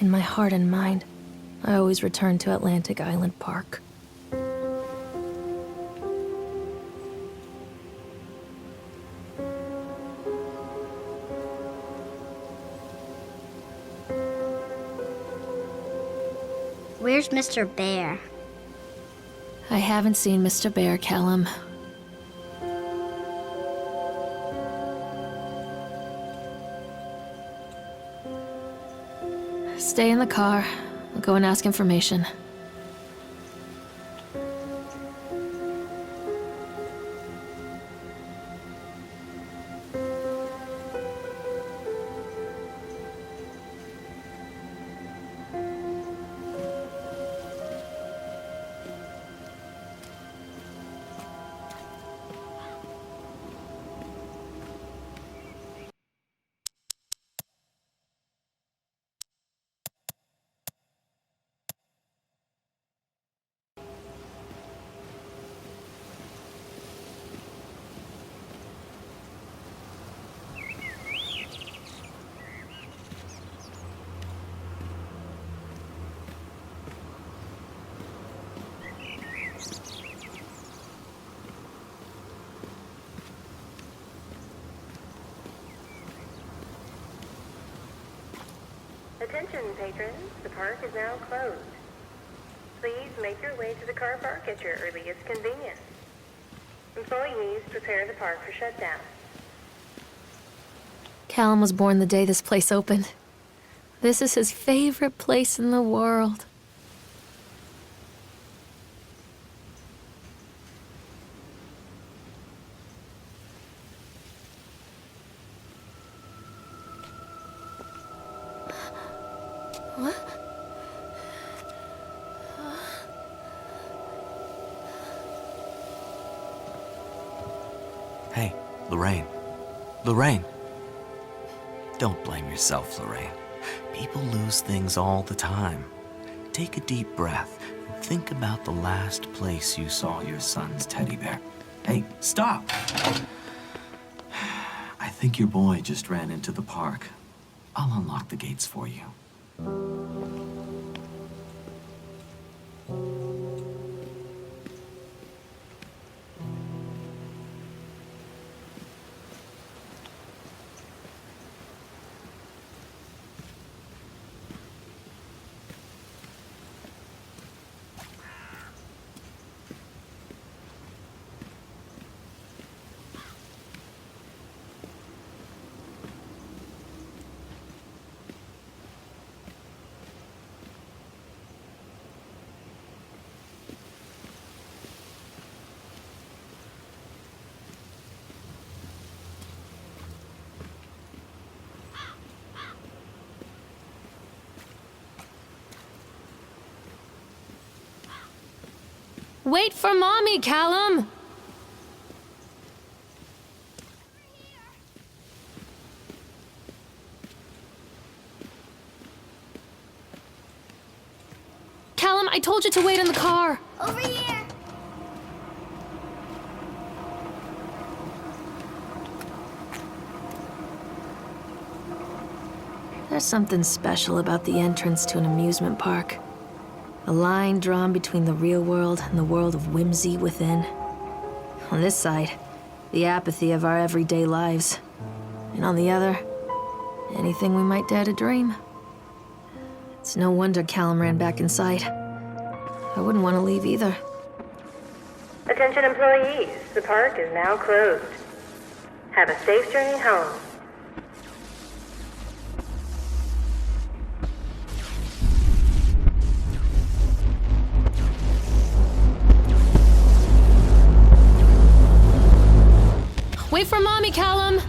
In my heart and mind, I always return to Atlantic Island Park. Where's Mr. Bear? I haven't seen Mr. Bear, Callum. Stay in the car. I'll go and ask information. Attention, patrons. The park is now closed. Please make your way to the car park at your earliest convenience. Employees prepare the park for shutdown. Callum was born the day this place opened. This is his favorite place in the world. What? Hey, Lorraine. Lorraine! Don't blame yourself, Lorraine. People lose things all the time. Take a deep breath and think about the last place you saw your son's teddy bear. Hey, stop! I think your boy just ran into the park. I'll unlock the gates for you. Wait for Mommy, Callum! Callum, I told you to wait in the car! Over here! There's something special about the entrance to an amusement park. A line drawn between the real world and the world of whimsy within. On this side, the apathy of our everyday lives. And on the other, anything we might dare to dream. It's no wonder Callum ran back inside. I wouldn't want to leave either. Attention, employees. The park is now closed. Have a safe journey home. Wait for Mommy, Callum!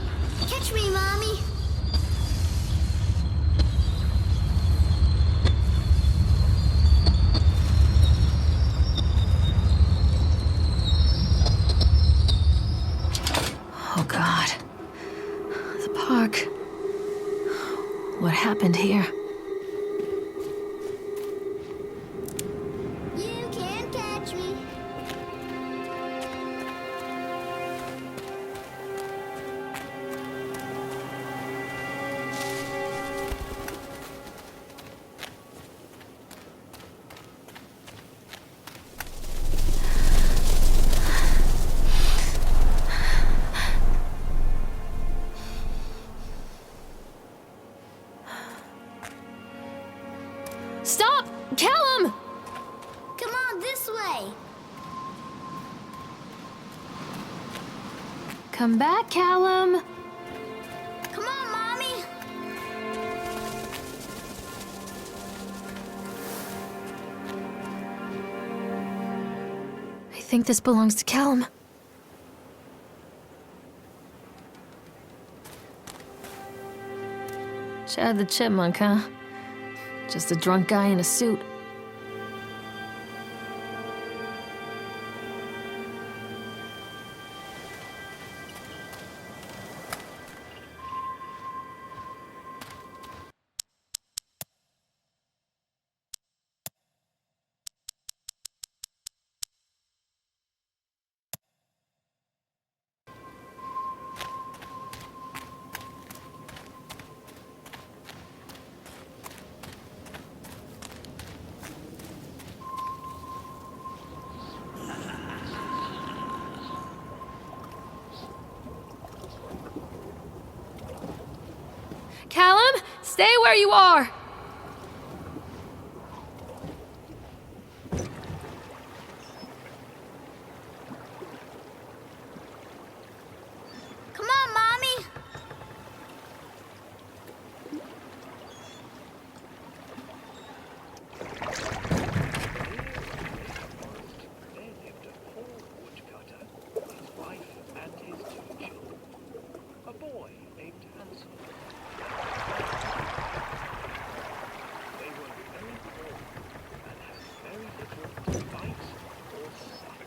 Catch me, Mommy! Oh, God. The park. What happened here? You can't catch me. Stop! Callum! Come on, this way. Come back, Callum. Come on, Mommy. I think this belongs to Callum. Chad the Chipmunk, huh? Just a drunk guy in a suit. Callum, stay where you are! Come on, Mommy. There lived a poor woodcutter, his wife and his 2 children. A boy named Hansel. They were very poor and had very little to bite or suck.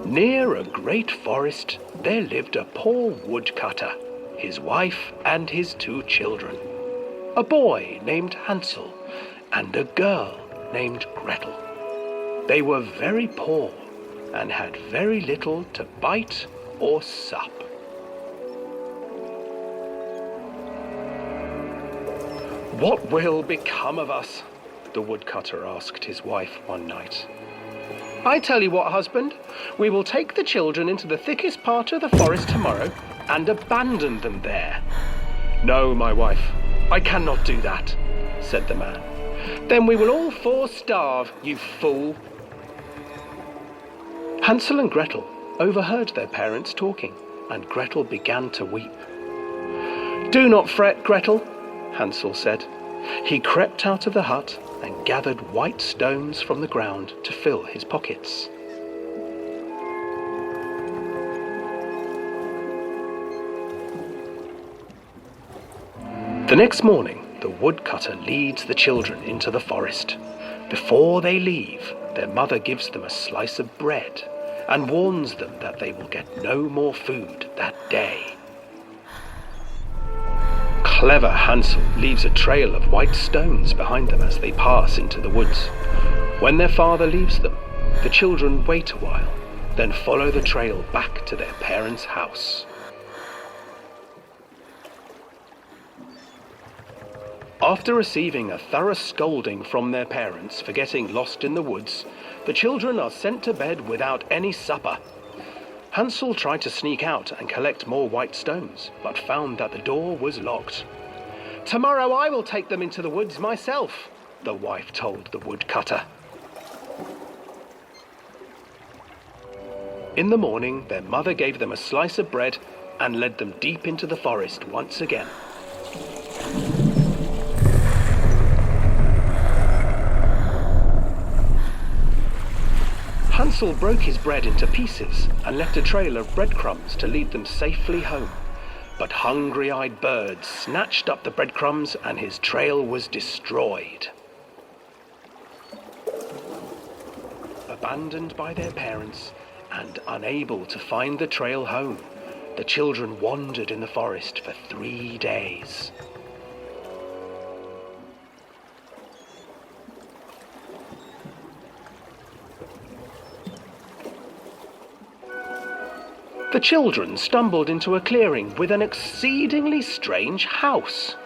Near a great forest, there lived a poor woodcutter, his wife and his 2 children. A boy named Hansel and a girl named Gretel. They were very poor and had very little to bite or sup. "What will become of us?" the woodcutter asked his wife one night. "I tell you what, husband, we will take the children into the thickest part of the forest tomorrow and abandon them there." "No, my wife, I cannot do that," said the man. "Then we will all 4 starve, you fool." Hansel and Gretel overheard their parents talking, and Gretel began to weep. "Do not fret, Gretel," Hansel said. He crept out of the hut and gathered white stones from the ground to fill his pockets. The next morning, the woodcutter leads the children into the forest. Before they leave, their mother gives them a slice of bread and warns them that they will get no more food that day. Clever Hansel leaves a trail of white stones behind them as they pass into the woods. When their father leaves them, the children wait a while, then follow the trail back to their parents' house. After receiving a thorough scolding from their parents for getting lost in the woods, the children are sent to bed without any supper. Hansel tried to sneak out and collect more white stones, but found that the door was locked. "Tomorrow I will take them into the woods myself," the wife told the woodcutter. In the morning, their mother gave them a slice of bread and led them deep into the forest once again. Hansel broke his bread into pieces and left a trail of breadcrumbs to lead them safely home. But hungry-eyed birds snatched up the breadcrumbs and his trail was destroyed. Abandoned by their parents and unable to find the trail home, the children wandered in the forest for 3 days. The children stumbled into a clearing with an exceedingly strange house.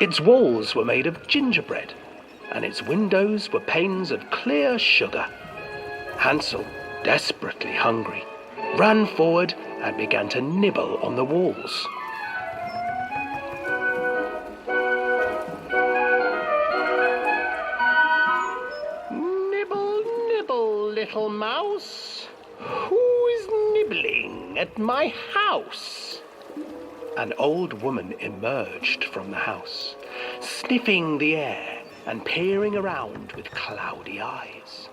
Its walls were made of gingerbread, and its windows were panes of clear sugar. Hansel, desperately hungry, ran forward and began to nibble on the walls. Nibble, nibble, little mouse. Who is nibbling at my house? An old woman emerged from the house, sniffing the air and peering around with cloudy eyes.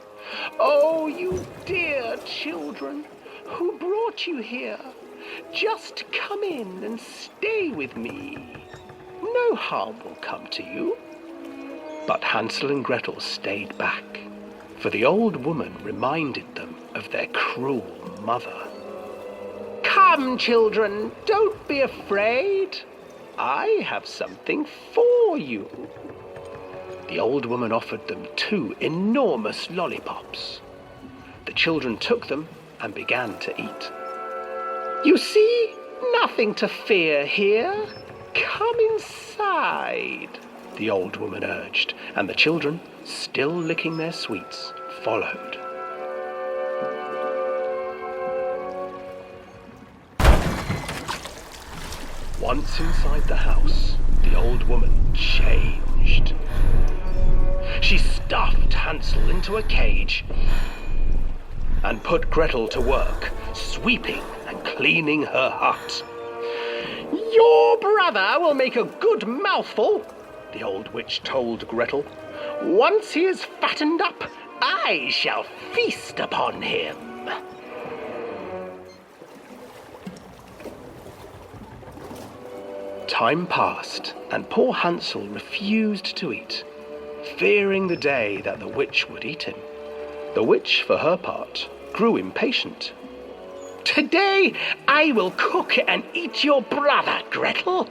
Oh, you dear children, who brought you here? Just come in and stay with me. No harm will come to you. But Hansel and Gretel stayed back, for the old woman reminded them of their cruel mother. Come, children, don't be afraid. I have something for you. The old woman offered them 2 enormous lollipops. The children took them and began to eat. You see, nothing to fear here. Come inside, the old woman urged, and the children, still licking their sweets, followed. Once inside the house, the old woman changed. She stuffed Hansel into a cage and put Gretel to work, sweeping and cleaning her hut. Your brother will make a good mouthful, the old witch told Gretel. Once he is fattened up, I shall feast upon him. Time passed, and poor Hansel refused to eat, fearing the day that the witch would eat him. The witch, for her part, grew impatient. Today I will cook and eat your brother, Gretel.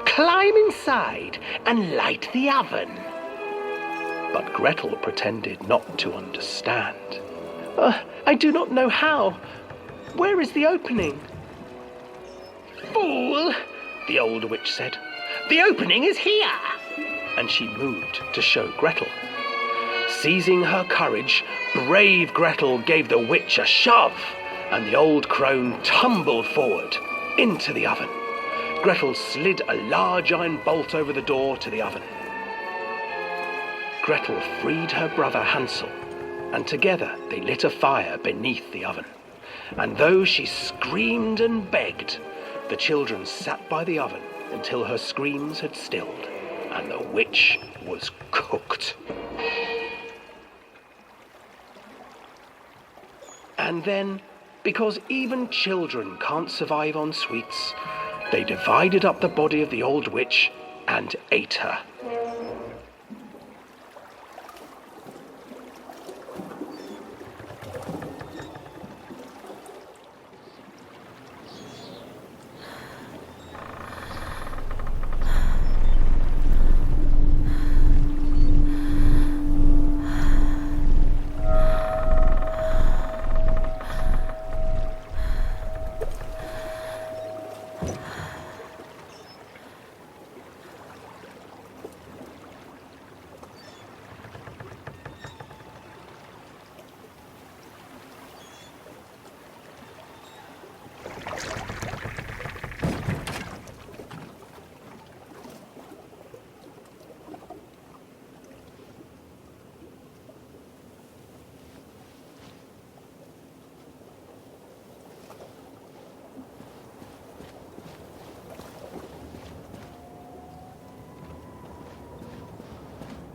Climb inside and light the oven. But Gretel pretended not to understand. I do not know how. Where is the opening? Fool, the old witch said. The opening is here. And she moved to show Gretel. Seizing her courage, brave Gretel gave the witch a shove, and the old crone tumbled forward into the oven. Gretel slid a large iron bolt over the door to the oven. Gretel freed her brother Hansel, and together they lit a fire beneath the oven. And though she screamed and begged, the children sat by the oven until her screams had stilled, and the witch was cooked. And then, because even children can't survive on sweets, they divided up the body of the old witch and ate her.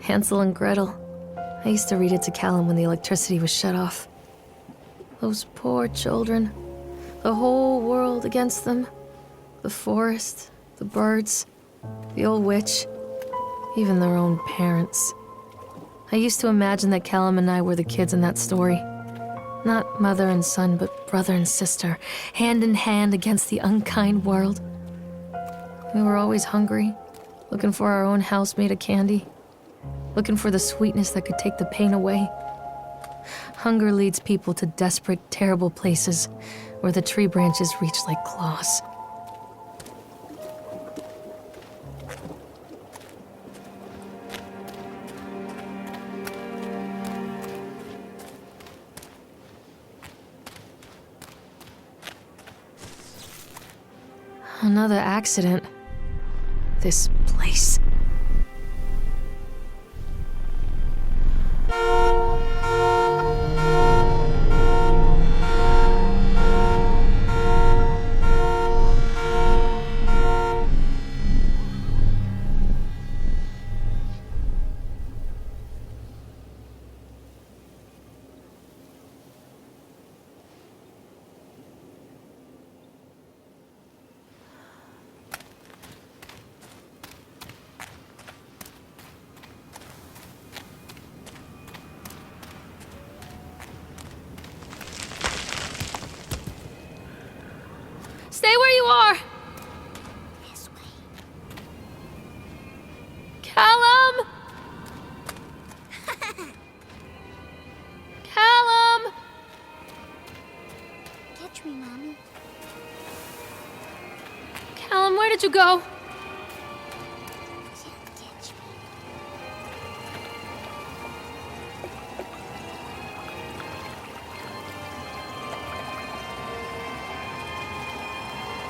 Hansel and Gretel. I used to read it to Callum when the electricity was shut off. Those poor children. The whole world against them. The forest, the birds, the old witch, even their own parents. I used to imagine that Callum and I were the kids in that story. Not mother and son, but brother and sister, hand in hand against the unkind world. We were always hungry, looking for our own house made of candy. Looking for the sweetness that could take the pain away. Hunger leads people to desperate, terrible places where the tree branches reach like claws. Another accident. This place. Stay where you are! This way. Callum! Callum! Catch me, Mommy. Callum, where did you go? Catch me.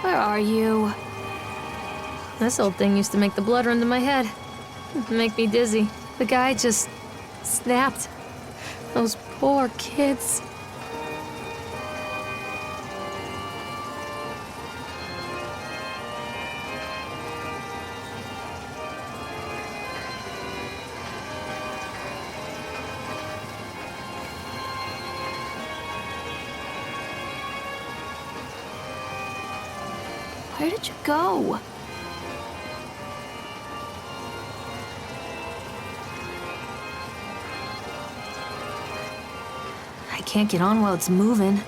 Where are you? This old thing used to make the blood run to my head. Make me dizzy. The guy just snapped. Those poor kids. Where did you go? I can't get on while it's moving.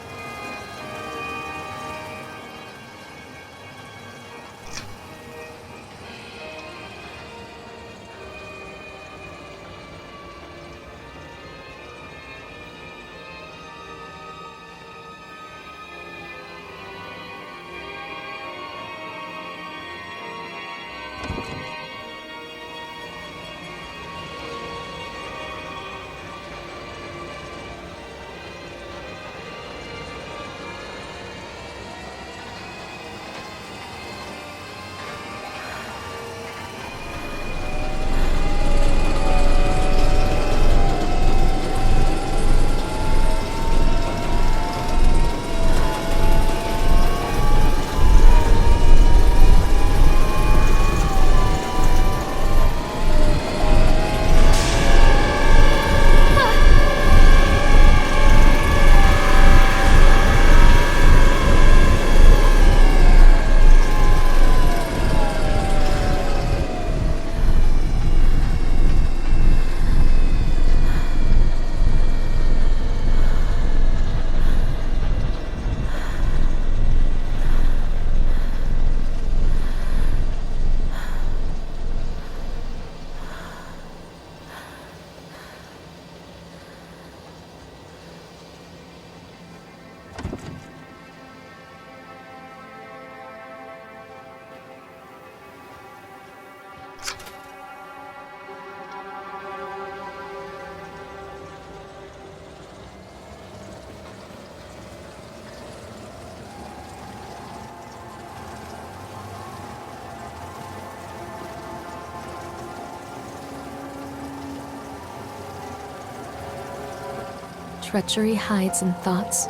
Treachery hides in thoughts.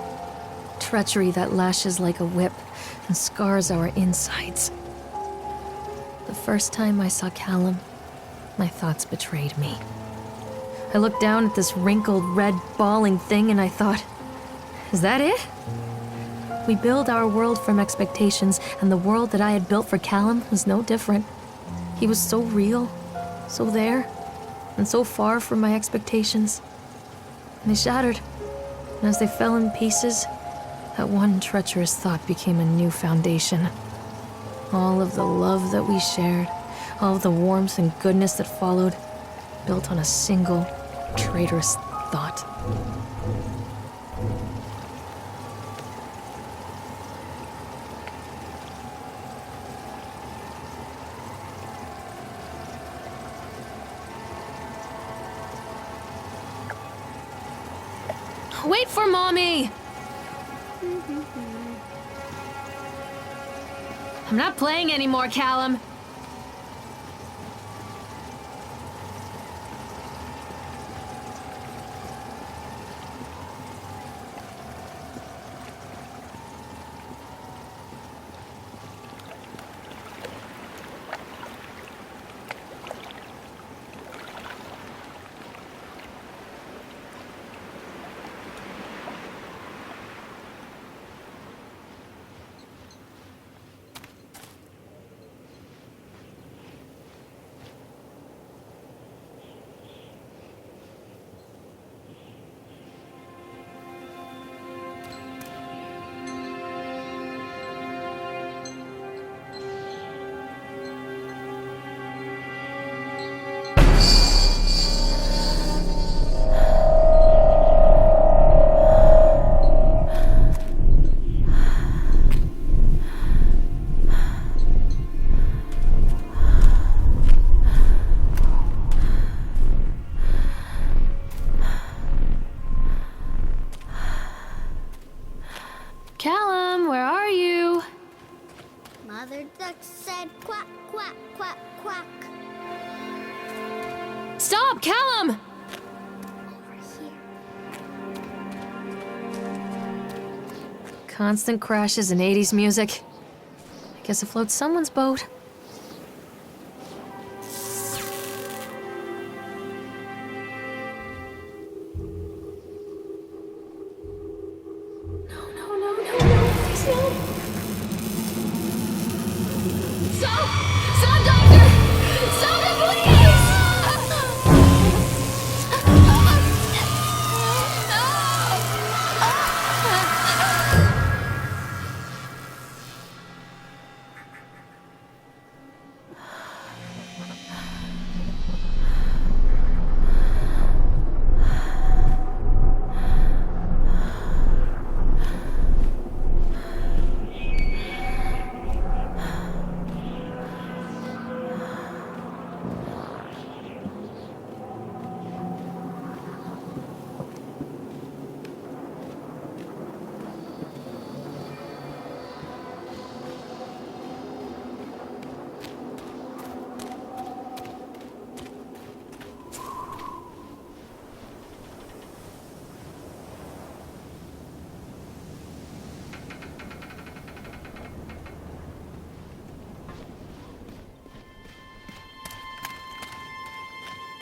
Treachery that lashes like a whip and scars our insides. The first time I saw Callum, my thoughts betrayed me. I looked down at this wrinkled, red, bawling thing and I thought, is that it? We build our world from expectations, and the world that I had built for Callum was no different. He was so real, so there, and so far from my expectations. And they shattered, and as they fell in pieces, that one treacherous thought became a new foundation. All of the love that we shared, all of the warmth and goodness that followed, built on a single, traitorous thought. Wait for Mommy! I'm not playing anymore, Callum. Callum, where are you? Mother duck said quack, quack, quack, quack. Stop, Callum! Over here. Constant crashes and 80s music. I guess it floats someone's boat.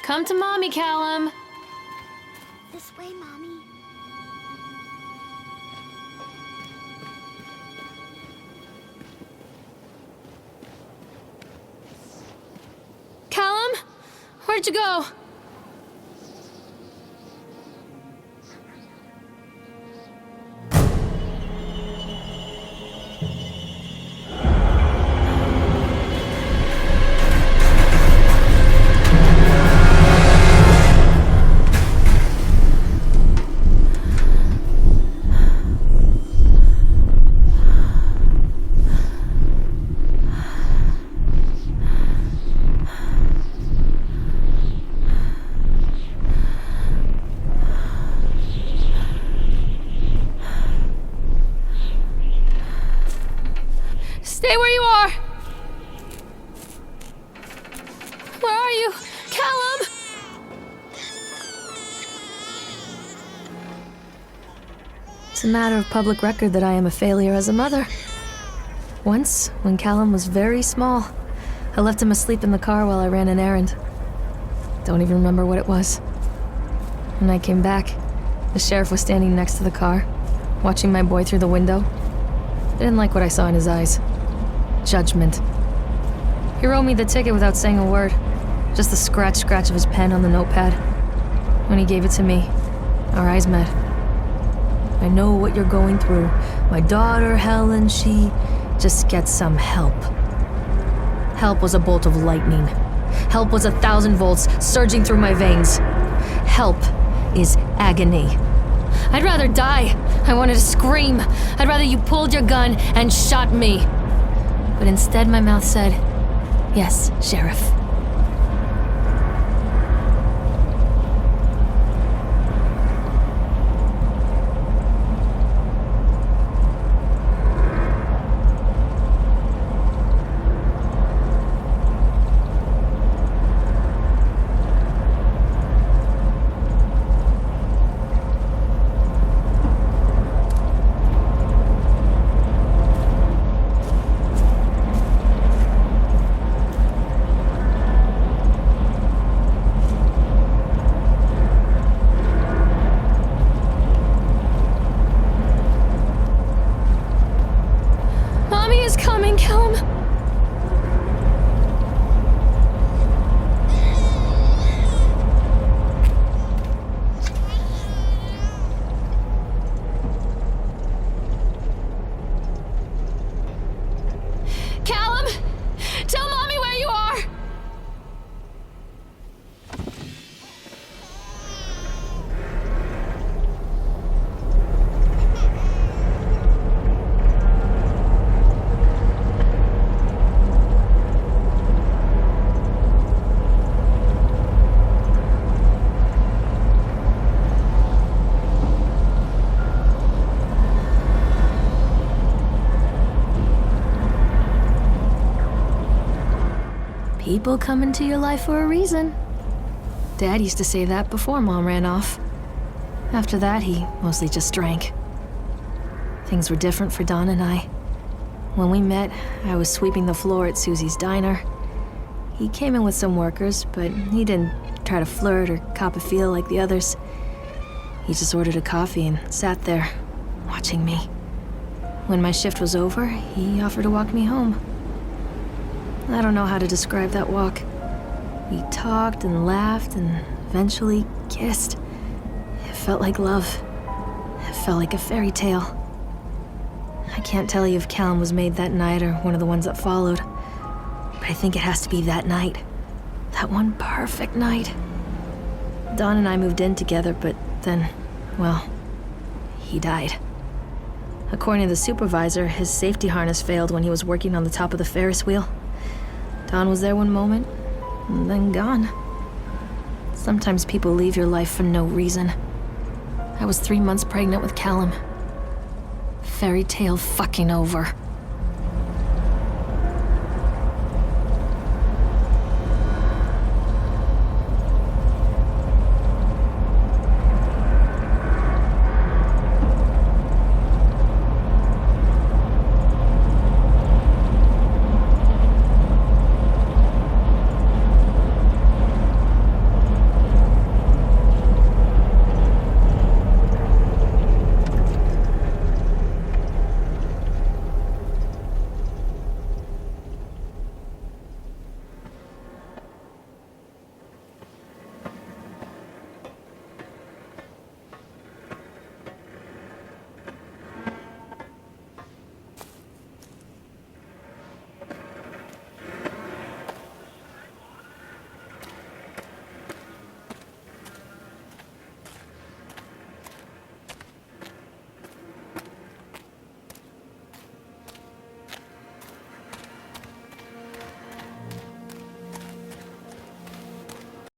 Come to Mommy, Callum. This way, Mommy. Callum? Where'd you go? Stay where you are! Where are you? Callum! It's a matter of public record that I am a failure as a mother. Once, when Callum was very small, I left him asleep in the car while I ran an errand. Don't even remember what it was. When I came back, the sheriff was standing next to the car, watching my boy through the window. Didn't like what I saw in his eyes. Judgment. He wrote me the ticket without saying a word. Just the scratch of his pen on the notepad. When he gave it to me, our eyes met. I know what you're going through. My daughter, Helen, she just gets some help. Help was a bolt of lightning. Help was 1,000 volts surging through my veins. Help is agony. I'd rather die. I wanted to scream. I'd rather you pulled your gun and shot me. But instead my mouth said, "Yes, Sheriff." People come into your life for a reason. Dad used to say that before Mom ran off. After that, he mostly just drank. Things were different for Don and I. When we met, I was sweeping the floor at Susie's diner. He came in with some workers, but he didn't try to flirt or cop a feel like the others. He just ordered a coffee and sat there, watching me. When my shift was over, he offered to walk me home. I don't know how to describe that walk. We talked and laughed and eventually kissed. It felt like love. It felt like a fairy tale. I can't tell you if Callum was made that night or one of the ones that followed, but I think it has to be that night. That one perfect night. Don and I moved in together, but then, well, he died. According to the supervisor, his safety harness failed when he was working on the top of the Ferris wheel. Don was there one moment, and then gone. Sometimes people leave your life for no reason. I was 3 months pregnant with Callum. Fairy tale fucking over.